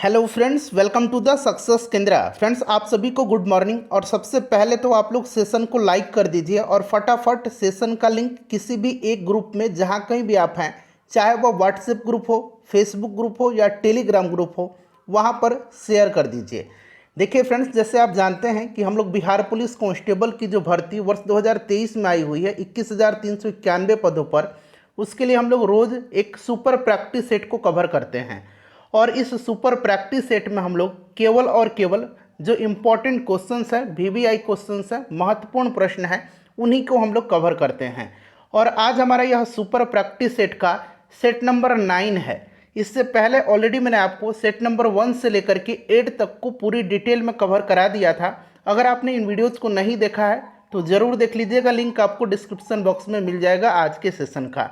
Hello friends, welcome to the success Kendra. Friends, आप सभी को गुड मॉर्निंग। और सबसे पहले तो आप लोग सेशन को लाइक कर दीजिए और फटाफट सेशन का लिंक किसी भी एक ग्रुप में जहां कहीं भी आप हैं, चाहे वो व्हाट्सएप ग्रुप हो, फेसबुक ग्रुप हो या टेलीग्राम ग्रुप हो, वहां पर शेयर कर दीजिए। देखिए फ्रेंड्स, जैसे आप जानते हैं कि हम लोग बिहार पुलिस कांस्टेबल की जो भर्ती वर्ष 2023 में आई हुई है 21,391 पदों पर, उसके लिए हम लोग रोज़ एक सुपर प्रैक्टिस सेट को कवर करते हैं। और इस सुपर प्रैक्टिस सेट में हम लोग केवल और केवल जो इम्पोर्टेंट क्वेश्चंस है, वीवीआई क्वेश्चंस है, महत्वपूर्ण प्रश्न है, उन्हीं को हम लोग कवर करते हैं। और आज हमारा यह सुपर प्रैक्टिस सेट का सेट नंबर 9 है। इससे पहले ऑलरेडी मैंने आपको सेट नंबर 1 से लेकर के 8 तक को पूरी डिटेल में कवर करा दिया था। अगर आपने इन वीडियोज़ को नहीं देखा है तो ज़रूर देख लीजिएगा, लिंक आपको डिस्क्रिप्शन बॉक्स में मिल जाएगा आज के सेशन का।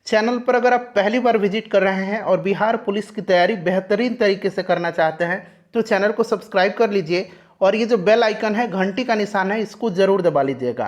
चैनल पर अगर आप पहली बार विजिट कर रहे हैं और बिहार पुलिस की तैयारी बेहतरीन तरीके से करना चाहते हैं तो चैनल को सब्सक्राइब कर लीजिए और ये जो बेल आइकन है, घंटी का निशान है, इसको ज़रूर दबा लीजिएगा,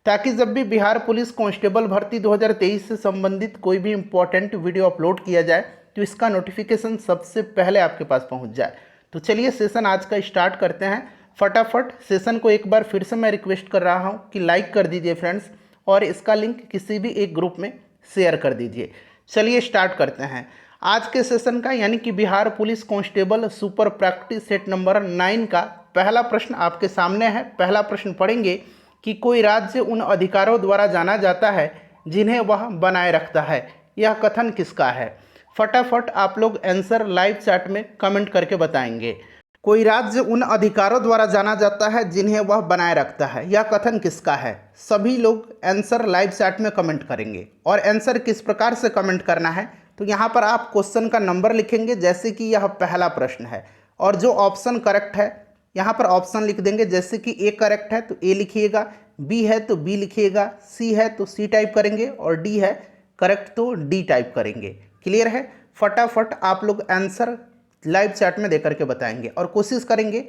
ताकि जब भी बिहार पुलिस कांस्टेबल भर्ती 2023 से संबंधित कोई भी इंपॉर्टेंट वीडियो अपलोड किया जाए तो इसका नोटिफिकेशन सबसे पहले आपके पास पहुँच जाए। तो चलिए सेशन आज का स्टार्ट करते हैं। फटाफट सेशन को एक बार फिर से मैं रिक्वेस्ट कर रहा हूँ कि लाइक कर दीजिए फ्रेंड्स, और इसका लिंक किसी भी एक ग्रुप में शेयर कर दीजिए। चलिए स्टार्ट करते हैं आज के सेशन का, यानी कि Bihar police constable super practice set number 9 का पहला प्रश्न आपके सामने है। पहला प्रश्न पढ़ेंगे कि कोई राज्य उन अधिकारों द्वारा जाना जाता है जिन्हें वह बनाए रखता है, यह कथन किसका है? फटाफट आप लोग आंसर लाइव चैट में कमेंट करके बताएंगे। कोई राज्य उन अधिकारों द्वारा जाना जाता है जिन्हें वह बनाए रखता है, यह कथन किसका है? सभी लोग आंसर लाइव चैट में कमेंट करेंगे। और आंसर किस प्रकार से कमेंट करना है, तो यहाँ पर आप क्वेश्चन का नंबर लिखेंगे, जैसे कि यह पहला प्रश्न है, और जो ऑप्शन करेक्ट है यहाँ पर ऑप्शन लिख देंगे। जैसे कि ए करेक्ट है तो ए लिखिएगा, बी है तो बी लिखिएगा, सी है तो सी टाइप करेंगे, और डी है करेक्ट तो डी टाइप करेंगे। क्लियर है? फटाफट आप लोग आंसर लाइव चैट में देकर के बताएंगे और कोशिश करेंगे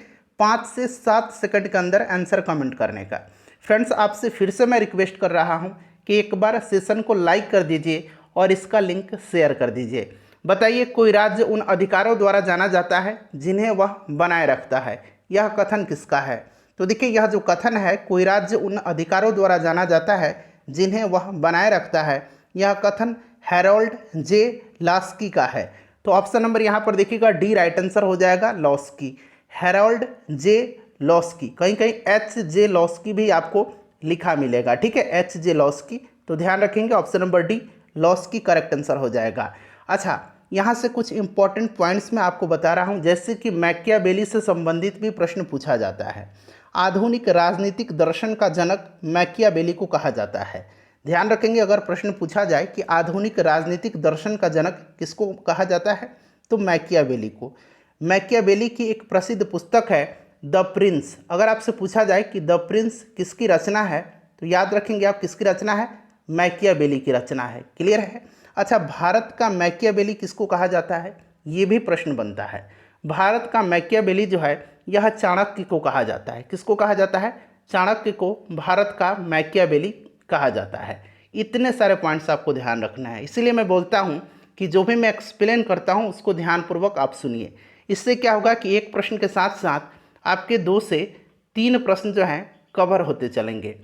5 से 7 सेकंड के अंदर आंसर कमेंट करने का। फ्रेंड्स, आपसे फिर से मैं रिक्वेस्ट कर रहा हूं कि एक बार सेशन को लाइक कर दीजिए और इसका लिंक शेयर कर दीजिए। बताइए, कोई राज्य उन अधिकारों द्वारा जाना जाता है जिन्हें वह बनाए रखता है, यह कथन किसका है? तो देखिए, यह जो कथन है, कोई राज्य उन अधिकारों द्वारा जाना जाता है जिन्हें वह बनाए रखता है, यह कथन हैरोल्ड जे लास्की का है। तो ऑप्शन नंबर यहाँ पर देखिएगा, डी राइट आंसर हो जाएगा, लॉस्की, हैरोल्ड जे लॉस्की। कहीं कहीं एच जे लॉस्की भी आपको लिखा मिलेगा, ठीक है, एच जे लॉस्की। तो ध्यान रखेंगे, option number D Laski correct answer हो जाएगा। अच्छा, यहाँ से कुछ इंपॉर्टेंट पॉइंट्स मैं आपको बता रहा हूँ, जैसे कि मैकियावेली से संबंधित भी प्रश्न पूछा जाता है। आधुनिक राजनीतिक दर्शन का जनक मैकियावेली को कहा जाता है। ध्यान रखेंगे, अगर प्रश्न पूछा जाए कि आधुनिक राजनीतिक दर्शन का जनक किसको कहा जाता है, तो मैकियावेली को। मैकियावेली की एक प्रसिद्ध पुस्तक है द प्रिंस। अगर आपसे पूछा जाए कि द प्रिंस किसकी रचना है, तो याद रखेंगे आप किसकी रचना है? मैकियावेली की रचना है। क्लियर है? अच्छा, भारत का मैकियावेली किसको कहा जाता है, ये भी प्रश्न बनता है। भारत का मैकियावेली जो है, यह चाणक्य को कहा जाता है। किसको कहा जाता है? चाणक्य को भारत का मैकियावेली कहा जाता है। इतने सारे पॉइंट्स आपको ध्यान रखना है, इसलिए मैं बोलता हूं कि जो भी मैं एक्सप्लेन करता हूं उसको ध्यानपूर्वक आप सुनिए। इससे क्या होगा कि एक प्रश्न के साथ साथ आपके 2 से 3 प्रश्न जो हैं कवर होते चलेंगे।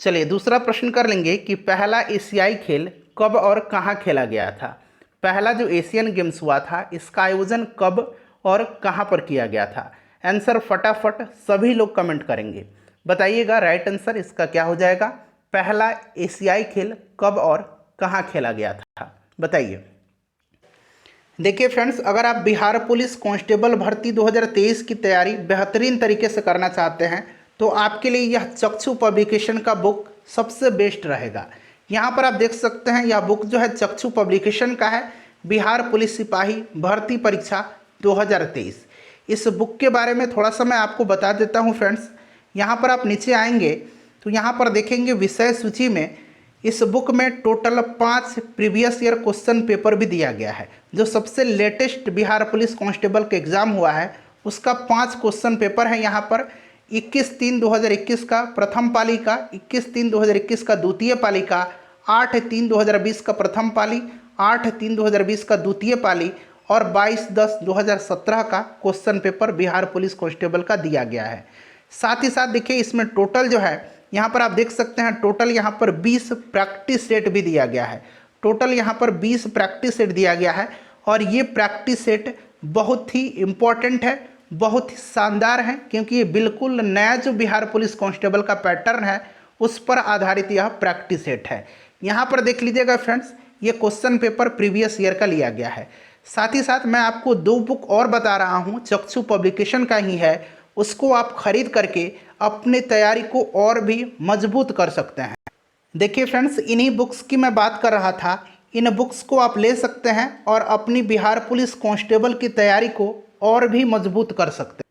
चलिए दूसरा प्रश्न कर लेंगे कि पहला एशियाई खेल कब और कहाँ खेला गया था? पहला जो एशियन गेम्स हुआ था, इसका आयोजन कब और कहाँ पर किया गया था? आंसर फटाफट सभी लोग कमेंट करेंगे, बताइएगा। राइट आंसर इसका क्या हो जाएगा? पहला एशियाई खेल कब और कहाँ खेला गया था, बताइए। देखिए फ्रेंड्स, अगर आप बिहार पुलिस कांस्टेबल भर्ती 2023 की तैयारी बेहतरीन तरीके से करना चाहते हैं तो आपके लिए यह चक्षु पब्लिकेशन का बुक सबसे बेस्ट रहेगा। यहाँ पर आप देख सकते हैं, यह बुक जो है चक्षु पब्लिकेशन का है, बिहार पुलिस सिपाही भर्ती परीक्षा 2023। इस बुक के बारे में थोड़ा सा मैं आपको बता देता हूँ फ्रेंड्स। यहाँ पर आप नीचे आएंगे तो यहाँ पर देखेंगे विषय सूची में इस बुक में total 5 previous year question paper भी दिया गया है। जो सबसे लेटेस्ट बिहार पुलिस कांस्टेबल का एग्ज़ाम हुआ है उसका 5 क्वेश्चन पेपर है यहाँ पर। 21/3/2021 का प्रथम पाली का, 21/3/2021 का द्वितीय पाली का, 8/3/2020 का प्रथम पाली, 8/3/2020 का द्वितीय पाली और 22/10/2017 का question paper Bihar police constable का दिया गया है। साथ ही साथ देखिए इसमें टोटल जो है यहाँ पर आप देख सकते हैं, टोटल यहाँ पर 20 प्रैक्टिस सेट भी दिया गया है। टोटल यहाँ पर 20 प्रैक्टिस सेट दिया गया है और ये प्रैक्टिस सेट बहुत ही इम्पॉर्टेंट है, बहुत ही शानदार है, क्योंकि ये बिल्कुल नया जो बिहार पुलिस कांस्टेबल का पैटर्न है उस पर आधारित यह प्रैक्टिस सेट है। यहाँ पर देख लीजिएगा फ्रेंड्स, ये क्वेश्चन पेपर प्रीवियस ईयर का लिया गया है। साथ ही साथ मैं आपको 2 बुक और बता रहा हूँ, चक्षु पब्लिकेशन का ही है, उसको आप खरीद करके अपने तैयारी को और भी मजबूत कर सकते हैं। देखिए फ्रेंड्स, इन्हीं बुक्स की मैं बात कर रहा था, इन बुक्स को आप ले सकते हैं और अपनी बिहार पुलिस कांस्टेबल की तैयारी को और भी मजबूत कर सकते हैं।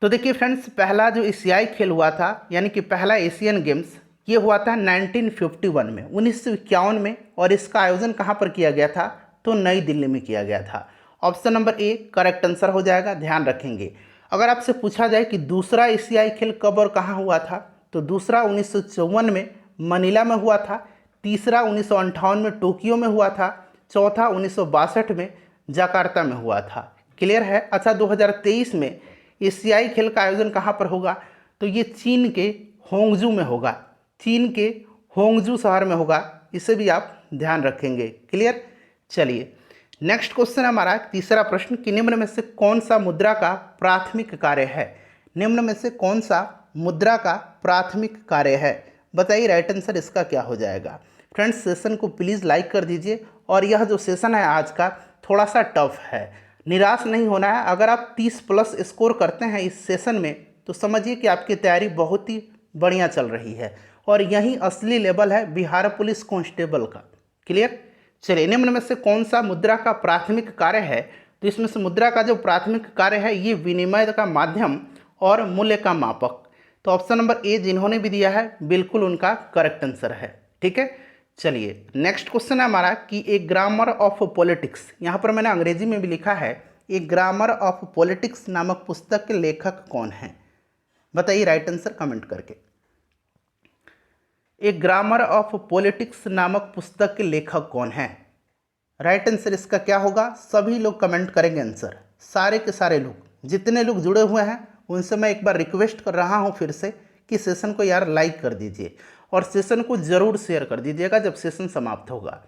तो देखिए फ्रेंड्स, पहला जो एशियाई खेल हुआ था, यानी कि पहला एशियन गेम्स, ये हुआ था 1951 में, 1951 में। और इसका आयोजन कहाँ पर किया गया था? तो नई दिल्ली में किया गया था। Option number A correct answer हो जाएगा, ध्यान रखेंगे। अगर आपसे पूछा जाए कि दूसरा एशियाई खेल कब और कहाँ हुआ था, तो दूसरा 1954 में मनीला में हुआ था, तीसरा 1958 में टोक्यो में हुआ था, चौथा 1962 में जकार्ता में हुआ था। क्लियर है? अच्छा, 2023 में एशियाई खेल का आयोजन कहाँ पर होगा? तो ये चीन के होंगजू में होगा, चीन के होंगजू शहर में होगा। इसे भी आप ध्यान रखेंगे। क्लियर? चलिए नेक्स्ट क्वेश्चन है हमारा तीसरा प्रश्न कि निम्न में से कौन सा मुद्रा का प्राथमिक कार्य है? निम्न में से कौन सा मुद्रा का प्राथमिक कार्य है? बताइए राइट आंसर इसका क्या हो जाएगा। फ्रेंड्स, सेशन को प्लीज़ लाइक कर दीजिए। और यह जो सेशन है आज का थोड़ा सा टफ है, निराश नहीं होना है। अगर आप 30+ स्कोर करते हैं इस सेशन में तो समझिए कि आपकी तैयारी बहुत ही बढ़िया चल रही है और यही असली लेवल है बिहार पुलिस कांस्टेबल का। क्लियर? चलिए, निम्न में से कौन सा मुद्रा का प्राथमिक कार्य है? तो इसमें से मुद्रा का जो प्राथमिक कार्य है ये विनिमय का माध्यम और मूल्य का मापक। तो ऑप्शन नंबर ए जिन्होंने भी दिया है बिल्कुल उनका करेक्ट आंसर है। ठीक है, चलिए नेक्स्ट क्वेश्चन है हमारा कि ए ग्रामर ऑफ पॉलिटिक्स, यहाँ पर मैंने अंग्रेजी में भी लिखा है, ए ग्रामर ऑफ पॉलिटिक्स नामक पुस्तक के लेखक कौन है? बताइए राइट आंसर कमेंट करके। ए ग्रामर ऑफ पॉलिटिक्स नामक पुस्तक के लेखक कौन है? राइट आंसर इसका क्या होगा? सभी लोग कमेंट करेंगे आंसर, सारे के सारे लोग, जितने लोग जुड़े हुए हैं उनसे मैं एक बार रिक्वेस्ट कर रहा हूं फिर से कि सेशन को यार लाइक कर दीजिए और सेशन को ज़रूर शेयर कर दीजिएगा जब सेशन समाप्त होगा।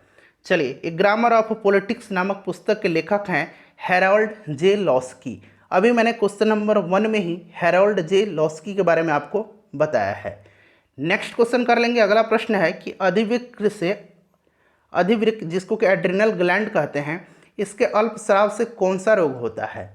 चलिए, ए ग्रामर ऑफ पॉलिटिक्स नामक पुस्तक के लेखक हैं हैरोल्ड जे लॉस्की। अभी मैंने क्वेश्चन नंबर 1 में ही हैरोल्ड जे लॉस्की के बारे में आपको बताया है। नेक्स्ट क्वेश्चन कर लेंगे। अगला प्रश्न है कि अधिवृक्क जिसको कि एड्रिनल ग्लैंड कहते हैं, इसके अल्पस्राव से कौन सा रोग होता है?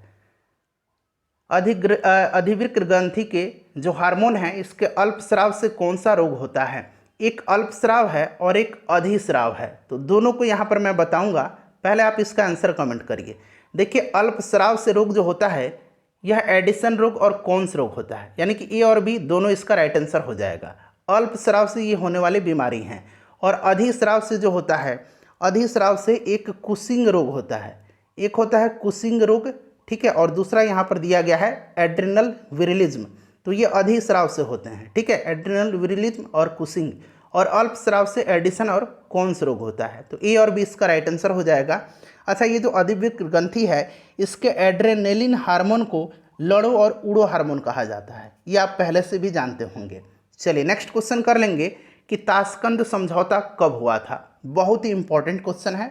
अधिवृक्क ग्रंथि के जो हार्मोन है इसके अल्पस्राव से कौन सा रोग होता है? एक अल्पस्राव है और एक अधिस्राव है, तो दोनों को यहाँ पर मैं बताऊंगा, पहले आप इसका आंसर कमेंट करिए। देखिए, अल्पस्राव से रोग जो होता है यह एडिसन रोग और कॉन्स रोग होता है, यानी कि ए और बी दोनों इसका राइट आंसर हो जाएगा। अल्पस्राव से ये होने वाली बीमारी हैं। और अधिस्राव से जो होता है, अधिस्राव से एक कुशिंग रोग होता है, एक होता है कुशिंग रोग, ठीक है, और दूसरा यहाँ पर दिया गया है एड्रिनल विरिलिज्म। तो ये अधिस्राव से होते हैं, ठीक है, एड्रिनल विरिलिज्म और कुशिंग। और अल्पस्राव से एडिसन और कॉन्स रोग होता है। तो ए और बी इसका राइट आंसर हो जाएगा। अच्छा, ये जो अधिवृक्क ग्रंथि है इसके एड्रेनेलिन हार्मोन को लड़ो और उड़ो हार्मोन कहा जाता है, ये आप पहले से भी जानते होंगे। चलिए नेक्स्ट क्वेश्चन कर लेंगे कि ताशकंद समझौता कब हुआ था? बहुत ही इंपॉर्टेंट क्वेश्चन है,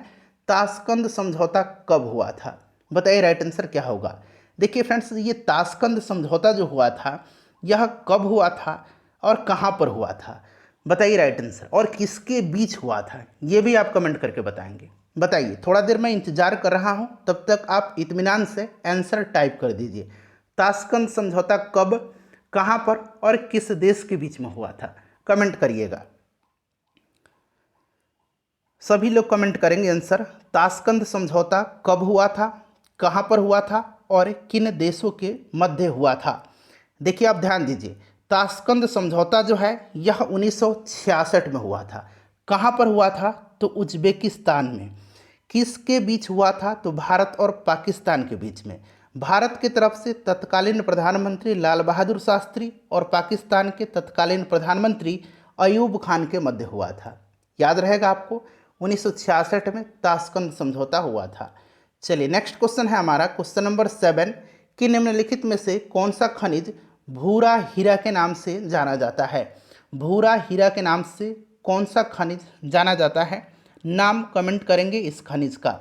ताशकंद समझौता कब हुआ था? बताइए राइट आंसर क्या होगा। देखिए फ्रेंड्स, ये ताशकंद समझौता जो हुआ था यह कब हुआ था और कहाँ पर हुआ था? बताइए राइट आंसर, और किसके बीच हुआ था ये भी आप कमेंट करके बताएंगे। बताइए, थोड़ा देर मैं इंतजार कर रहा हूं, तब तक आप इत्मीनान से आंसर टाइप कर दीजिए। ताशकंद समझौता कब, कहां पर और किस देश के बीच में हुआ था? कमेंट करिएगा, सभी लोग कमेंट करेंगे आंसर। ताशकंद समझौता कब हुआ था, कहां पर हुआ था और किन देशों के मध्य हुआ था? देखिए आप ध्यान दीजिए, ताशकंद समझौता जो है यह 1966 में हुआ था। कहाँ पर हुआ था? तो उज्बेकिस्तान में। किसके बीच हुआ था? तो भारत और पाकिस्तान के बीच में। भारत की तरफ से तत्कालीन प्रधानमंत्री लाल बहादुर शास्त्री और पाकिस्तान के तत्कालीन प्रधानमंत्री अयूब खान के मध्य हुआ था। याद रहेगा आपको, 1966 में ताशकंद समझौता हुआ था। चलिए नेक्स्ट क्वेश्चन है हमारा क्वेश्चन नंबर 7 कि निम्नलिखित में से कौन सा खनिज भूरा हीरा के नाम से जाना जाता है। भूरा हीरा के नाम से कौन सा खनिज जाना जाता है, नाम कमेंट करेंगे इस खनिज का।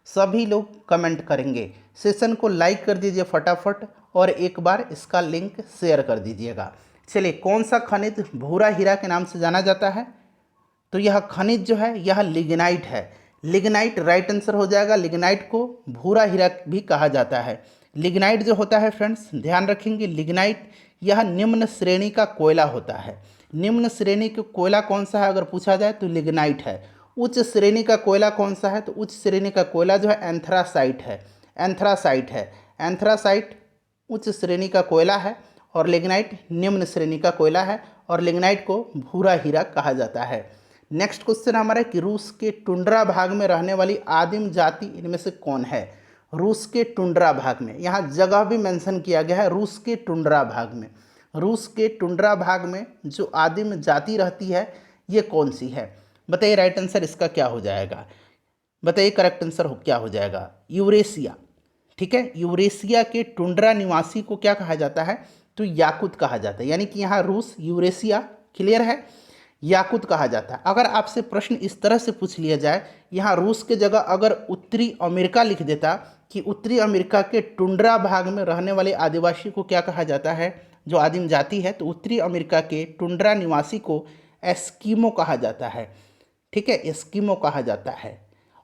सभी लोग कमेंट करेंगे। सेशन को लाइक कर दीजिए फटाफट और एक बार इसका लिंक शेयर कर दीजिएगा। चलिए कौन सा खनिज भूरा हीरा के नाम से जाना जाता है, तो यह खनिज जो है यह लिग्नाइट है। लिग्नाइट राइट आंसर हो जाएगा। लिग्नाइट को भूरा हीरा भी कहा जाता है। लिग्नाइट जो होता है फ्रेंड्स ध्यान रखेंगे, लिग्नाइट यह निम्न श्रेणी का कोयला होता है। निम्न श्रेणी का कोयला कौन सा है अगर पूछा जाए तो लिग्नाइट है। उच्च श्रेणी का कोयला कौन सा है, तो उच्च श्रेणी का कोयला जो है एंथ्रासाइट है। एंथ्रासाइट है। एंथ्रासाइट उच्च श्रेणी का कोयला है और लिग्नाइट निम्न श्रेणी का कोयला है और लिग्नाइट को भूरा हीरा कहा जाता है। नेक्स्ट क्वेश्चन हमारा कि रूस के टुंड्रा भाग में रहने वाली आदिम जाति इनमें से कौन है। रूस के टुंड्रा भाग में, यहाँ जगह भी मेंशन किया गया है, रूस के टुंड्रा भाग में। रूस के टुंड्रा भाग में जो आदिम जाति रहती है ये कौन सी है, बताइए राइट आंसर इसका क्या हो जाएगा। बताइए करेक्ट आंसर क्या हो जाएगा। यूरेशिया। ठीक है, यूरेशिया के टुंड्रा निवासी को क्या कहा जाता है, तो याकुत कहा जाता है। यानी कि यहाँ रूस यूरेशिया, क्लियर है, याकुत कहा जाता है। अगर आपसे प्रश्न इस तरह से पूछ लिया जाए, यहाँ रूस के जगह अगर उत्तरी अमेरिका लिख देता कि उत्तरी अमेरिका के टुंड्रा भाग में रहने वाले आदिवासी को क्या कहा जाता है, जो आदिम जाति है, तो उत्तरी अमेरिका के टुंड्रा निवासी को एस्किमो कहा जाता है। ठीक है, एस्किमो कहा जाता है।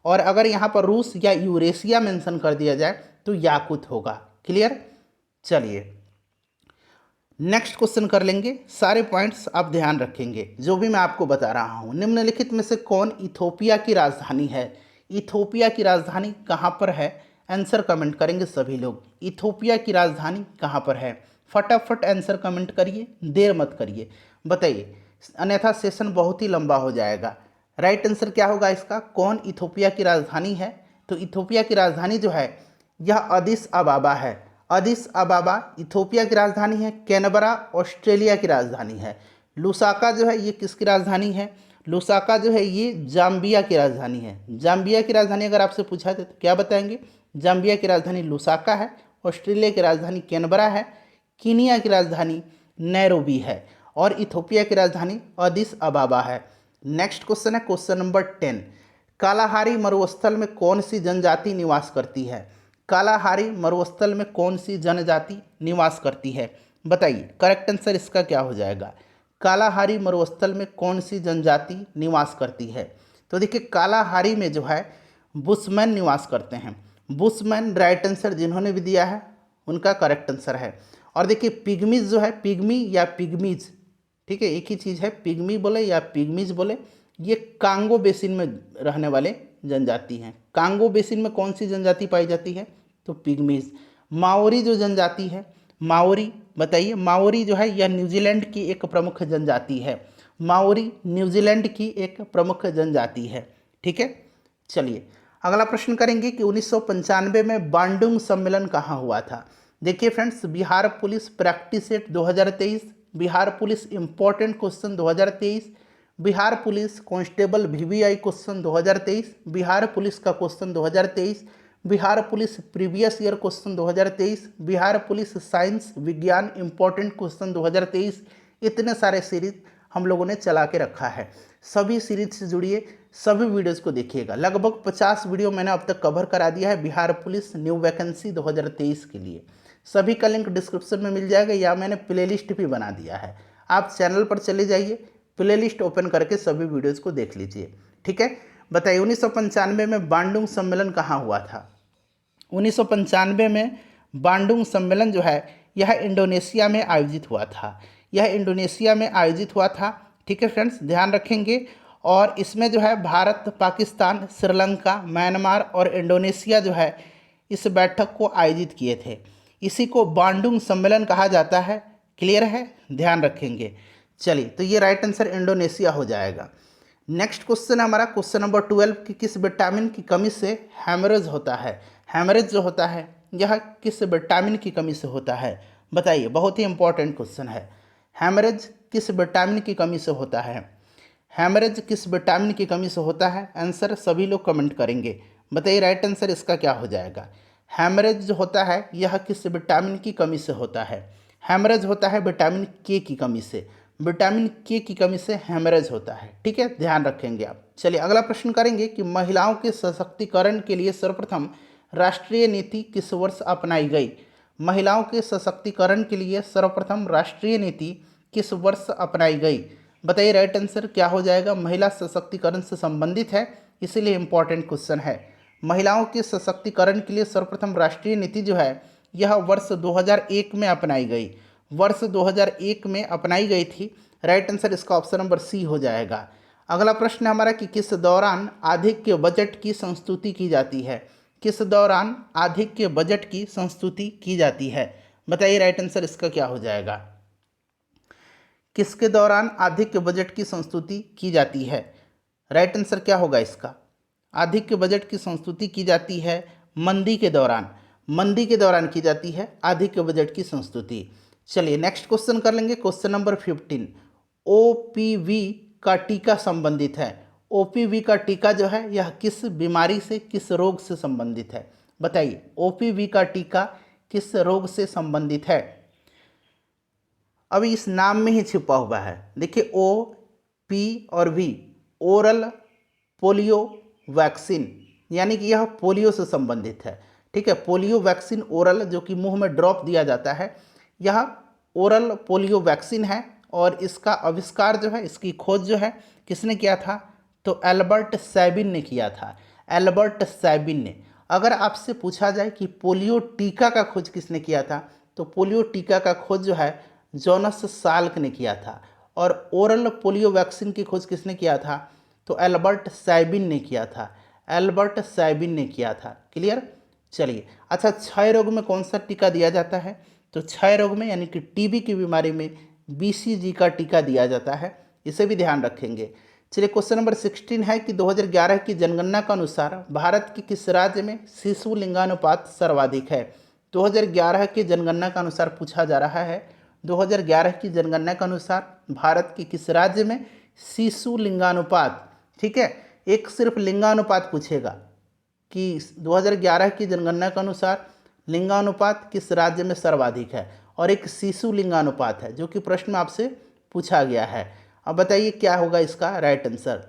और अगर यहाँ पर रूस या यूरेशिया मेंशन कर दिया जाए तो याकुत होगा। क्लियर। चलिए नेक्स्ट क्वेश्चन कर लेंगे। सारे पॉइंट्स आप ध्यान रखेंगे जो भी मैं आपको बता रहा हूँ। निम्नलिखित में से कौन इथोपिया की राजधानी है। इथोपिया की राजधानी कहाँ पर है, आंसर कमेंट करेंगे सभी लोग। इथोपिया की राजधानी कहाँ पर है, फटाफट आंसर कमेंट करिए, देर मत करिए, बताइए, अन्यथा सेशन बहुत ही लंबा हो जाएगा। राइट आंसर क्या होगा इसका, कौन इथोपिया की राजधानी है, तो इथोपिया की राजधानी जो है यह अदिस अबाबा है। अदिस अबाबा इथोपिया की राजधानी है। कैनबरा ऑस्ट्रेलिया की राजधानी है। लुसाका जो है ये किसकी राजधानी है, लुसाका जो है ये जाम्बिया की राजधानी है। जाम्बिया की राजधानी अगर आपसे पूछा जाए तो क्या बताएंगे, जाम्बिया की राजधानी लुसाका है। ऑस्ट्रेलिया की राजधानी कैनबरा है। कीनिया की राजधानी नैरोबी है और इथोपिया की राजधानी अदिस अबाबा है। नेक्स्ट क्वेश्चन है क्वेश्चन नंबर 10। कालाहारी मरुस्थल में कौन सी जनजाति निवास करती है। कालाहारी मरुस्थल में कौन सी जनजाति निवास करती है, बताइए करेक्ट आंसर इसका क्या हो जाएगा। कालाहारी मरुस्थल में कौन सी जनजाति निवास करती है, तो देखिए कालाहारी में जो है बुशमैन निवास करते हैं। बुशमैन राइट आंसर जिन्होंने भी दिया है उनका करेक्ट आंसर है। और देखिए पिग्मीज जो है, पिग्मी या पिग्मीज, ठीक है एक ही चीज़ है, पिग्मी बोले या पिग्मीज बोले, ये कांगो बेसिन में रहने वाले जनजाति हैं। कांगो बेसिन में कौन सी जनजाति पाई जाती है, तो पिग्मीज। माओरी जो जनजाति है, माओरी, बताइए माओरी जो है यह न्यूजीलैंड की एक प्रमुख जनजाति है। माओरी न्यूजीलैंड की एक प्रमुख जनजाति है। ठीक है, चलिए अगला प्रश्न करेंगे कि 1995 में बांडुंग सम्मेलन कहाँ हुआ था। देखिए friends, Bihar police practice set 2023, Bihar police important question 2023, Bihar police constable VVI question 2023, Bihar police का question 2023, Bihar police previous year question 2023, Bihar police science विज्ञान इंपॉर्टेंट क्वेश्चन 2023। इतने सारे सीरीज हम लोगों ने चला के रखा है। सभी सीरीज से जुड़िए, सभी वीडियोस को देखिएगा। लगभग 50 वीडियो मैंने अब तक कवर करा दिया है बिहार पुलिस न्यू वैकेंसी 2023 के लिए। सभी का लिंक डिस्क्रिप्शन में मिल जाएगा या मैंने प्लेलिस्ट भी बना दिया है। आप चैनल पर चले जाइए, प्लेलिस्ट ओपन करके सभी वीडियोस को देख लीजिए। ठीक है, बताइए 1995 में बांडुंग सम्मेलन कहाँ हुआ था। 1995 में बांडुंग सम्मेलन जो है यह इंडोनेशिया में आयोजित हुआ था। यह इंडोनेशिया में आयोजित हुआ था। ठीक है फ्रेंड्स, ध्यान रखेंगे। और इसमें जो है भारत, पाकिस्तान, श्रीलंका, म्यांमार और इंडोनेशिया जो है इस बैठक को आयोजित किए थे। इसी को बांडुंग सम्मेलन कहा जाता है। क्लियर है, ध्यान रखेंगे। चलिए तो ये राइट आंसर इंडोनेशिया हो जाएगा। नेक्स्ट क्वेश्चन है हमारा क्वेश्चन नंबर 12 कि किस विटामिन की कमी से हेमरेज होता है। हेमरेज जो होता है यह किस विटामिन की कमी से होता है, बताइए, बहुत ही इंपॉर्टेंट क्वेश्चन है। हेमरेज किस विटामिन की कमी से होता है, हेमरेज किस विटामिन की कमी से होता है, आंसर सभी लोग कमेंट करेंगे। बताइए राइट आंसर इसका क्या हो जाएगा। हैमरेज जो होता है यह किस विटामिन की कमी से होता है। हैमरेज होता है विटामिन के की कमी से, विटामिन के की कमी से हैमरेज होता है। ठीक है, ध्यान रखेंगे आप। चलिए अगला प्रश्न करेंगे कि महिलाओं के सशक्तिकरण के लिए सर्वप्रथम राष्ट्रीय नीति किस वर्ष अपनाई गई। महिलाओं के सशक्तिकरण के लिए सर्वप्रथम राष्ट्रीय नीति किस वर्ष अपनाई गई। बताइए राइट आंसर क्या हो जाएगा। महिला सशक्तिकरण से संबंधित है, इसीलिए इंपॉर्टेंट क्वेश्चन है। महिलाओं के सशक्तिकरण के लिए सर्वप्रथम राष्ट्रीय नीति जो है यह वर्ष 2001 में अपनाई गई, वर्ष 2001 में अपनाई गई थी। राइट आंसर इसका ऑप्शन नंबर सी हो जाएगा। अगला प्रश्न हमारा कि किस दौरान आधिक्य बजट की संस्तुति की जाती है। किस दौरान आधिक्य बजट की संस्तुति की जाती है। बताइए राइट आंसर इसका क्या हो जाएगा। किसके दौरान आधिक्य बजट की संस्तुति की जाती है। राइट आंसर क्या होगा इसका। आधिक्य बजट की संस्तुति की जाती है मंदी के दौरान, मंदी के दौरान की जाती है आधिक्य बजट की संस्तुति। चलिए नेक्स्ट क्वेश्चन कर लेंगे, क्वेश्चन नंबर 15। ओपीवी का टीका संबंधित है। ओपीवी का टीका जो है यह किस बीमारी से, किस रोग से संबंधित है। बताइए ओपीवी का टीका किस रोग से संबंधित है। अभी इस नाम में ही छिपा हुआ है। देखिए ओ पी और वी, ओरल पोलियो वैक्सीन, यानी कि यह पोलियो से संबंधित है। ठीक है, पोलियो वैक्सीन ओरल जो कि मुंह में ड्रॉप दिया जाता है, यह ओरल पोलियो वैक्सीन है। और इसका आविष्कार जो है, इसकी खोज जो है किसने किया था, तो एल्बर्ट सैबिन ने किया था, एल्बर्ट सैबिन ने। अगर आपसे पूछा जाए कि पोलियो टीका का खोज किसने किया था, तो पोलियो टीका का खोज जो है जोनस साल्क ने किया था। और ओरल पोलियो वैक्सीन की खोज किसने किया था, तो एल्बर्ट सैबिन ने किया था, एल्बर्ट सैबिन ने किया था। क्लियर। चलिए अच्छा, क्षय रोग में कौन सा टीका दिया जाता है, तो क्षय रोग में यानी कि टीबी की बीमारी में बीसीजी का टीका दिया जाता है, इसे भी ध्यान रखेंगे। चलिए क्वेश्चन नंबर 16 है कि 2011 की जनगणना के अनुसार भारत के किस राज्य में शिशु लिंगानुपात सर्वाधिक है। 2011 की जनगणना के अनुसार पूछा जा रहा है, 2011 की जनगणना के अनुसार भारत के किस राज्य में शिशु लिंगानुपात। ठीक है, एक सिर्फ लिंगानुपात पूछेगा कि 2011 की जनगणना के अनुसार लिंगानुपात किस राज्य में सर्वाधिक है, और एक शिशु लिंगानुपात है जो कि प्रश्न में आपसे पूछा गया है। अब बताइए क्या होगा इसका राइट आंसर।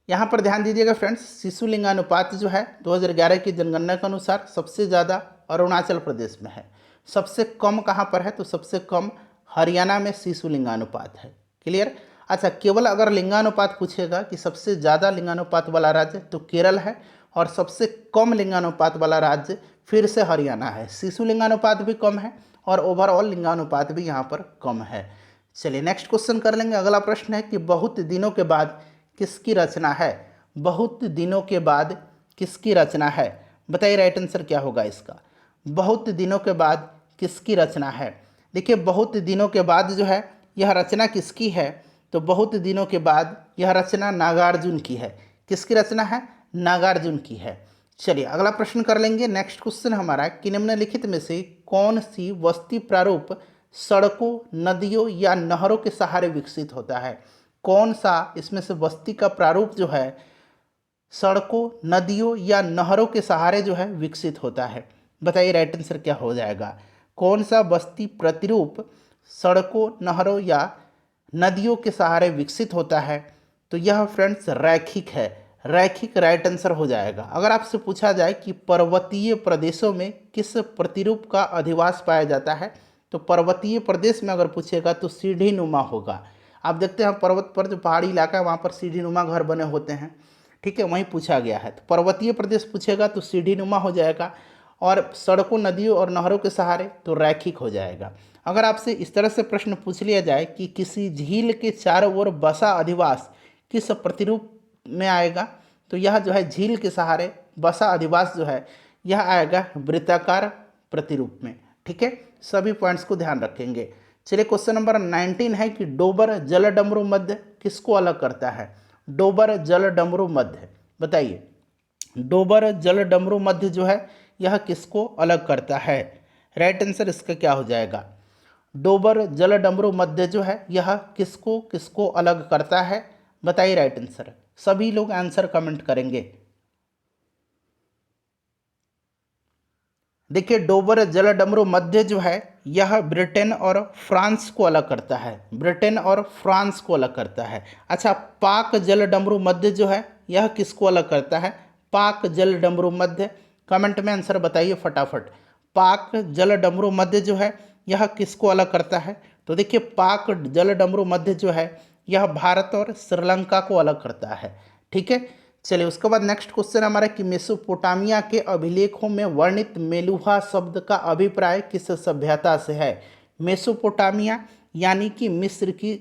यहाँ पर ध्यान दीजिएगा फ्रेंड्स, शिशु लिंगानुपात जो है 2011 की जनगणना के अनुसार सबसे ज़्यादा अरुणाचल प्रदेश में है, सबसे कम कहाँ पर है, तो सबसे कम हरियाणा में शिशु लिंगानुपात है। क्लियर। अच्छा, केवल अगर लिंगानुपात पूछेगा कि सबसे ज़्यादा लिंगानुपात वाला राज्य तो केरल है, और सबसे कम लिंगानुपात वाला राज्य फिर से हरियाणा है। शिशु लिंगानुपात भी कम है और ओवरऑल लिंगानुपात भी यहाँ पर कम है। चलिए नेक्स्ट क्वेश्चन कर लेंगे। अगला प्रश्न है कि बहुत दिनों के बाद किसकी रचना है। बहुत दिनों के बाद किसकी रचना है। बताइए राइट आंसर क्या होगा इसका। बहुत दिनों के बाद किसकी रचना है। देखिए बहुत दिनों के बाद जो है यह रचना किसकी है, तो बहुत दिनों के बाद यह रचना नागार्जुन की है। किसकी रचना है, नागार्जुन की है। चलिए अगला प्रश्न कर लेंगे। नेक्स्ट क्वेश्चन हमारा कि निम्नलिखित में से कौन सी वस्ती प्रारूप सड़कों, नदियों या नहरों के सहारे विकसित होता है। कौन सा इसमें से वस्ती का प्रारूप जो है सड़कों, नदियों या नहरों के सहारे जो है विकसित होता है। बताइए राइट आंसर क्या हो जाएगा। कौन सा बस्ती प्रतिरूप सड़कों, नहरों या नदियों के सहारे विकसित होता है, तो यह फ्रेंड्स रैखिक है। रैखिक राइट आंसर हो जाएगा। अगर आपसे पूछा जाए कि पर्वतीय प्रदेशों में किस प्रतिरूप का अधिवास पाया जाता है, तो पर्वतीय प्रदेश में अगर पूछेगा तो सीढ़ी नुमा होगा। आप देखते हैं पर्वत पर जो पहाड़ी इलाका है वहाँ पर सीढ़ी नुमा घर बने होते हैं। ठीक है, वहीं पूछा गया है। तो पर्वतीय प्रदेश पूछेगा तो सीढ़ी नुमा हो जाएगा, और सड़कों, नदियों और नहरों के सहारे तो रैखिक हो जाएगा। अगर आपसे इस तरह से प्रश्न पूछ लिया जाए कि किसी झील के चारों ओर बसा अधिवास किस प्रतिरूप में आएगा, तो यह जो है झील के सहारे बसा अधिवास जो है यह आएगा वृत्ताकार प्रतिरूप में। ठीक है, सभी पॉइंट्स को ध्यान रखेंगे। चलिए क्वेश्चन नंबर 19 है कि डोबर जलडमरू मध्य किसको अलग करता है। डोबर जलडमरू मध्य, बताइए डोबर जलडमरू मध्य जो है यह किसको अलग करता है। राइट आंसर इसका क्या हो जाएगा। डोबर जलडमरू मध्य जो है यह किसको किसको अलग करता है। बताइए राइट आंसर। सभी लोग आंसर कमेंट करेंगे। देखिए डोबर जलडमरू मध्य जो है यह ब्रिटेन और फ्रांस को अलग करता है, ब्रिटेन और फ्रांस को अलग करता है। अच्छा, पाक जलडमरू मध्य जो है यह किसको अलग करता है? पाक जलडमरू मध्य, कमेंट में आंसर बताइए फटाफट। पाक जलडमरू मध्य जो है यह किसको अलग करता है? तो देखिए पाक जलडमरू मध्य जो है यह भारत और श्रीलंका को अलग करता है। ठीक है, चलिए उसके बाद नेक्स्ट क्वेश्चन हमारा कि मेसोपोटामिया के अभिलेखों में वर्णित मेलुहा शब्द का अभिप्राय किस सभ्यता से है? मेसोपोटामिया यानी कि मिस्र की